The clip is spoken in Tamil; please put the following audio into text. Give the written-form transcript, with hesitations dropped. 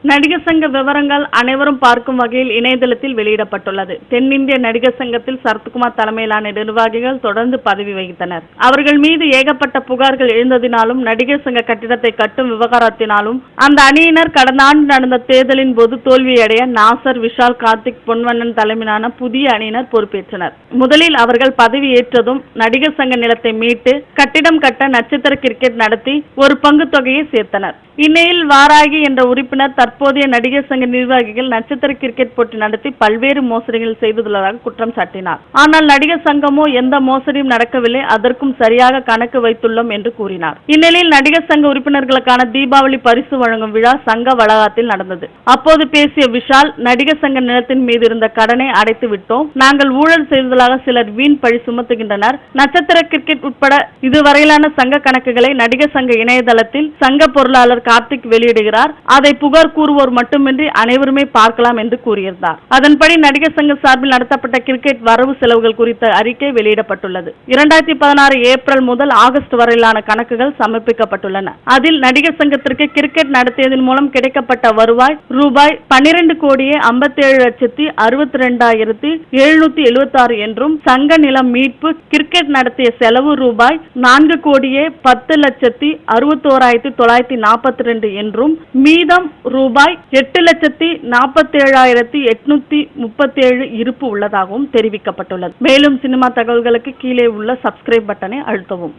நடிகர் சங்க விவரங்கள் அனைவரும் பார்க்கும் வகையில் இணையதளத்தில் வெளியிடப்பட்டுள்ளது. தென்னிந்திய நடிகர் சங்கத்தில் சரத்குமார் தலைமையிலான நிர்வாகிகள் தொடர்ந்து பதவி வகித்தனர். அவர்கள் மீது ஏகப்பட்ட புகார்கள் எழுந்ததினாலும் நடிகர் சங்க கட்டிடத்தை கட்டும் விவகாரத்தினாலும் அந்த அணியினர் கடந்த ஆண்டு நடந்த தேர்தலின் போது தோல்வியடைய நாசர், விஷால், கார்த்திக், பொன்வண்ணன் தலைமையிலான புதிய அணியினர் பொறுப்பேற்றனர். முதலில் அவர்கள் பதவி ஏற்றதும் நடிகர் சங்க நிலத்தை மீட்டு கட்டிடம் கட்ட நட்சத்திர கிரிக்கெட் நடத்தி ஒரு பங்கு தொகையை சேர்த்தனர். இந்நிலையில் வாராகி என்ற உறுப்பினர் தற்போதைய நடிகர் சங்க நிர்வாகிகள் நட்சத்திர கிரிக்கெட் போட்டி நடத்தி பல்வேறு மோசடிகள் செய்துள்ளதாக குற்றம் சாட்டினார். ஆனால் நடிகர் சங்கமோ எந்த மோசடியும் நடக்கவில்லை, அதற்கும் சரியாக கணக்கு வைத்துள்ளோம் என்று கூறினார். இந்நிலையில் நடிகர் சங்க உறுப்பினர்களுக்கான தீபாவளி பரிசு வழங்கும் விழா சங்க வளாகத்தில் நடந்தது. அப்போது பேசிய விஷால், நடிகர் சங்க நிலத்தின் மீது இருந்த கடனை அடைத்து விட்டோம். நாங்கள் ஊழல் செய்ததாக சிலர் வீண் பழி சுமத்துகின்றனர். நட்சத்திர கிரிக்கெட் உட்பட இதுவரையிலான சங்க கணக்குகளை நடிகர் சங்க இணையதளத்தில் சங்க பொருளாளர் கார்த்திக் வெளியிடுகிறார். அதை புகார் கூறுவோர் மட்டுமின்றி அனைவருமே பார்க்கலாம் என்று கூறியிருந்தார். அதன்படி நடிகர் சங்க சார்பில் நடத்தப்பட்ட கிரிக்கெட் வரவு செலவுகள் குறித்த அறிக்கை வெளியிடப்பட்டுள்ளது. 2016 ஏப்ரல் முதல் ஆகஸ்ட் வரையிலான கணக்குகள் சமர்ப்பிக்கப்பட்டுள்ளன. அதில் நடிகர் சங்கத்திற்கு கிரிக்கெட் நடத்தியதன் மூலம் கிடைக்கப்பட்ட வருவாய் ரூபாய் 12,57,62,776 என்றும், சங்க நிலம் மீட்பு, கிரிக்கெட் நடத்திய செலவு ரூபாய் 4,10,61,942 என்றும், மீதம் ரூபாய் 8,47,837 இருப்பு உள்ளதாகவும் தெரிவிக்கப்பட்டுள்ளது. மேலும் சினிமா தகவல்களுக்கு கீழே உள்ள சப்ஸ்கிரைப் பட்டனை அழுத்தவும்.